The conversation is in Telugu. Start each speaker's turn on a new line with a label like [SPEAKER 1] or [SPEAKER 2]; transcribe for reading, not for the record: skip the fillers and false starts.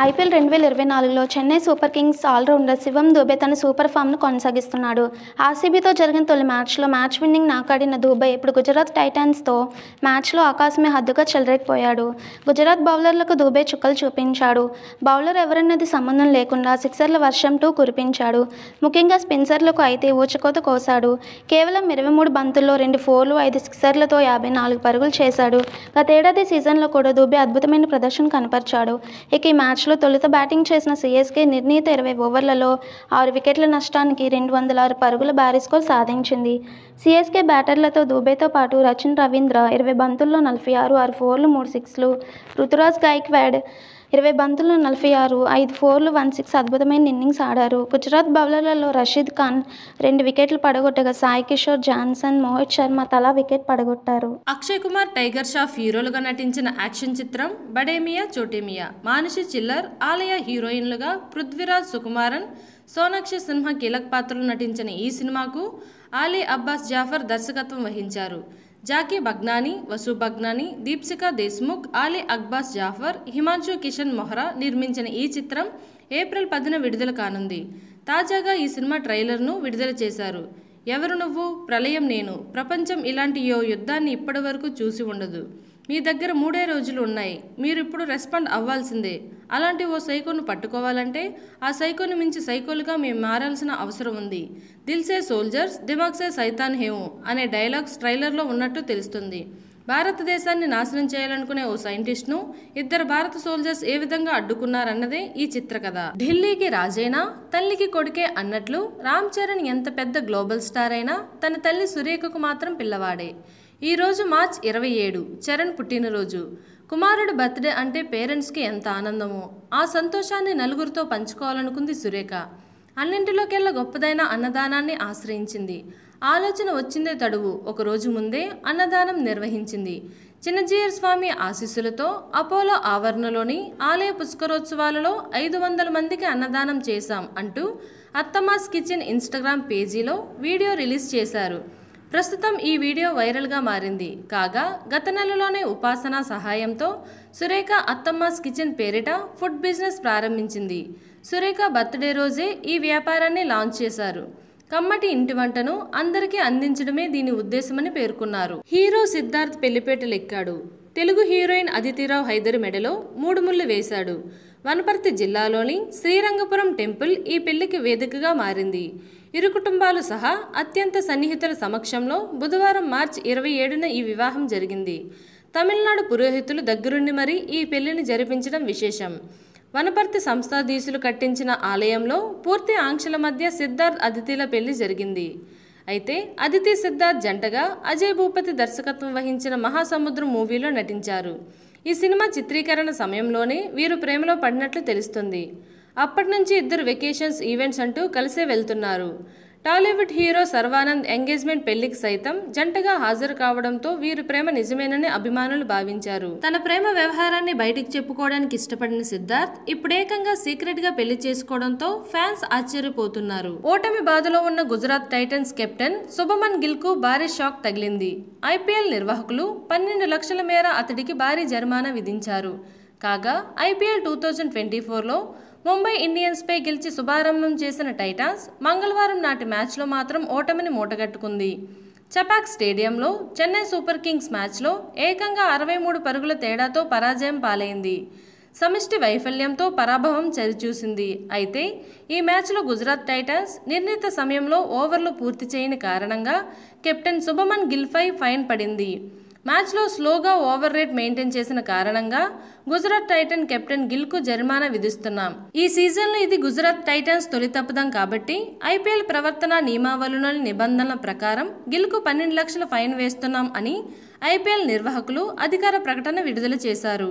[SPEAKER 1] ఐపీఎల్ 2024లో Chennai super kings allrounder Shivam Dube తన సూపర్ ఫామ్ను కొనసాగిస్తున్నాడు. ఆర్సీబీతో జరిగిన తొలి మ్యాచ్లో మ్యాచ్ విన్నింగ్ నాకాడిన దూబే ఇప్పుడు గుజరాత్ టైటాన్స్తో మ్యాచ్లో ఆకాశమే హద్దుగా చెలరేగిపోయాడు. గుజరాత్ బౌలర్లకు దూబే చుక్కలు చూపించాడు. బౌలర్ ఎవరన్నది సంబంధం లేకుండా సిక్సర్ల వర్షంటూ కురిపించాడు. ముఖ్యంగా స్పిన్నర్లకు అయితే ఊచకోత కోశాడు. కేవలం 23 బంతుల్లో 2 ఫోర్లు, 5 సిక్సర్లతో 54 పరుగులు చేశాడు. గతేడాది సీజన్లో కూడా దూబే అద్భుతమైన ప్రదర్శన కనపరిచాడు. ఇక ఈ మ్యాచ్లో తొలుత బ్యాటింగ్ చేసిన సీఎస్కే నిర్ణీత 20 ఓవర్లలో 6 వికెట్ల నష్టానికి 206 పరుగుల భారీ స్కోర్ సాధించింది. సీఎస్కే బ్యాటర్లతో దూబేతో పాటు రచిన్ రవీంద్ర 20 బంతుల్లో 46, 6 ఫోర్లు, 3 సిక్స్లు, రుతురాజ్ గైక్వాడ్ 20 బంతుల్లో 46, 5 ఫోర్లు, 1 సిక్స్ అద్భుతమైన ఇన్నింగ్స్ ఆడారు. గుజరాత్ బౌలర్లలో రషీద్ ఖాన్ 2 వికెట్లు పడగొట్టగా సాయి కిషోర్, జాన్సన్, మోహిత్ శర్మ తలా వికెట్ పడగొట్టారు.
[SPEAKER 2] అక్షయ్ కుమార్, టైగర్ ష్రాఫ్ హీరోలుగా నటించిన యాక్షన్ చిత్రం బడే మియా చోటే మియా, మానుషి చిల్లర్, ఆలయ హీరోయిన్లుగా పృథ్వీరాజ్, సుకుమారన్, సోనాక్షి సిన్హా కీలక పాత్రలు నటించిన ఈ సినిమాకు ఆలీ అబ్బాస్ జాఫర్ దర్శకత్వం వహించారు. జాకీ బగ్నానీ, వసు బగ్నానీ, దీప్సికా దేశ్ముఖ్, ఆలీ అబ్బాస్ జాఫర్, హిమాంశు కిషన్ మొహ్రా నిర్మించిన ఈ చిత్రం ఏప్రిల్ 10న విడుదల కానుంది. తాజాగా ఈ సినిమా ట్రైలర్ను విడుదల చేశారు. ఎవరు నువ్వు, ప్రళయం నేను, ప్రపంచం ఇలాంటి ఓ యుద్ధాన్ని ఇప్పటి వరకు చూసి ఉండదు. మీ దగ్గర 3 రోజులు ఉన్నాయి. మీరు ఇప్పుడు రెస్పాండ్ అవ్వాల్సిందే. అలాంటి ఓ సైకోను పట్టుకోవాలంటే ఆ సైకోను మించి సైకోలుగా మేము మారాల్సిన అవసరం ఉంది. దిల్సే సోల్జర్స్, దిమాగ్సే సైతాన్ హేవు అనే డైలాగ్స్ ట్రైలర్లో ఉన్నట్టు తెలుస్తుంది. భారతదేశాన్ని నాశనం చేయాలనుకునే ఓ సైంటిస్ట్ను 2 భారత సోల్జర్స్ ఏ విధంగా అడ్డుకున్నారన్నదే ఈ చిత్రకథ. ఢిల్లీకి రాజైనా తల్లికి కొడుకే అన్నట్లు రామ్ చరణ్ ఎంత పెద్ద గ్లోబల్ స్టార్ అయినా తన తల్లి సురేఖకు మాత్రం పిల్లవాడే. ఈరోజు మార్చ్ 27 చరణ్ పుట్టినరోజు. కుమారుడు బర్త్డే అంటే పేరెంట్స్కి ఎంత ఆనందమో. ఆ సంతోషాన్ని నలుగురితో పంచుకోవాలనుకుంది సురేఖ. అన్నింటిలోకెల్లా గొప్పదైన అన్నదానాన్ని ఆశ్రయించింది. ఆలోచన వచ్చిందే తడువు ఒకరోజు ముందే అన్నదానం నిర్వహించింది. చిన్నజీయర్ స్వామి ఆశీస్సులతో అపోలో ఆవరణలోని ఆలయ పుష్కరోత్సవాలలో 500 మందికి అన్నదానం చేశాం అంటూ అత్తమ్మాస్ కిచెన్ ఇన్స్టాగ్రామ్ పేజీలో వీడియో రిలీజ్ చేశారు. ప్రస్తుతం ఈ వీడియో వైరల్గా మారింది. కాగా గత నెలలోనే ఉపాసన సహాయంతో సురేఖ అత్తమ్మాస్ కిచెన్ పేరిట ఫుడ్ బిజినెస్ ప్రారంభించింది. సురేఖ బర్త్డే రోజే ఈ వ్యాపారాన్ని లాంచ్ చేశారు. కమ్మటి ఇంటి వంటను అందరికీ అందించడమే దీని ఉద్దేశమని పేర్కొన్నారు. హీరో సిద్ధార్థ్ పెళ్లిపేటలెక్కాడు. తెలుగు హీరోయిన్ అదితిరావు హైదరి మెడలో 3 ముళ్ళు వేశాడు. వనపర్తి జిల్లాలోని శ్రీరంగపురం టెంపుల్ ఈ పెళ్లికి వేదికగా మారింది. ఇరు కుటుంబాలు సహా అత్యంత సన్నిహితుల సమక్షంలో బుధవారం మార్చి 27న ఈ వివాహం జరిగింది. తమిళనాడు పురోహితులు దగ్గరుండి మరీ ఈ పెళ్లిని జరిపించడం విశేషం. వనపర్తి సంస్థాధీశులు కట్టించిన ఆలయంలో పూర్తి ఆంక్షల మధ్య సిద్ధార్థ్ అదితిల పెళ్లి జరిగింది. అయితే అదితి సిద్ధార్థ్ జంటగా అజయ్ భూపతి దర్శకత్వం వహించిన మహాసముద్రం మూవీలో నటించారు. ఈ సినిమా చిత్రీకరణ సమయంలోనే వీరు ప్రేమలో పడినట్లు తెలుస్తుంది. అప్పటి నుంచి ఇద్దరు వెకేషన్స్, ఈవెంట్స్ అంటూ కలిసే వెళ్తున్నారు. టాలీవుడ్ హీరో సర్వానంద్ ఎంగేజ్మెంట్ పెళ్లికి సైతం జంటగా హాజరు కావడంతో వీరి ప్రేమ నిజమేనని అభిమానులు భావించారు. తన ప్రేమ వ్యవహారాన్ని బయటికి చెప్పుకోవడానికి ఇష్టపడిన సిద్ధార్థ్ ఇప్పుడేకంగా సీక్రెట్ గా పెళ్లి చేసుకోవడంతో ఫ్యాన్స్ ఆశ్చర్యపోతున్నారు. ఓటమి బాధలో ఉన్న గుజరాత్ టైటన్స్ కెప్టెన్ శుభమన్ గిల్ కు భారీ షాక్ తగిలింది. ఐపీఎల్ నిర్వాహకులు 12 లక్షల మేర అతడికి భారీ జరిమానా విధించారు. కాగా ఐపీఎల్ 2024లో ముంబై ఇండియన్స్ పై గెలిచి శుభారంభం చేసిన టైటాన్స్ మంగళవారం నాటి మ్యాచ్లో మాత్రం ఓటమిని మూటగట్టుకుంది. చపాక్ స్టేడియంలో చెన్నై సూపర్ కింగ్స్ మ్యాచ్లో ఏకంగా 63 పరుగుల తేడాతో పరాజయం పాలైంది. సమిష్టి వైఫల్యంతో పరాభవం చవిచూసింది. అయితే ఈ మ్యాచ్లో గుజరాత్ టైటన్స్ నిర్ణీత సమయంలో ఓవర్లు పూర్తి చేయని కారణంగా కెప్టెన్ శుభమన్ గిల్పై ఫైన్ పడింది. మ్యాచ్లో స్లోగా ఓవర్ రేట్ మెయింటైన్ చేసిన కారణంగా గుజరాత్ టైటన్ కెప్టెన్ గిల్కు జరిమానా విధిస్తున్నాం. ఈ సీజన్లో ఇది గుజరాత్ టైటన్స్ తొలి తప్పిదం కాబట్టి ఐపీఎల్ ప్రవర్తన నియమావళిలోని నిబంధనల ప్రకారం గిల్కు 12 లక్షల ఫైన్ వేస్తున్నాం అని ఐపీఎల్ నిర్వాహకులు అధికార ప్రకటన విడుదల చేశారు.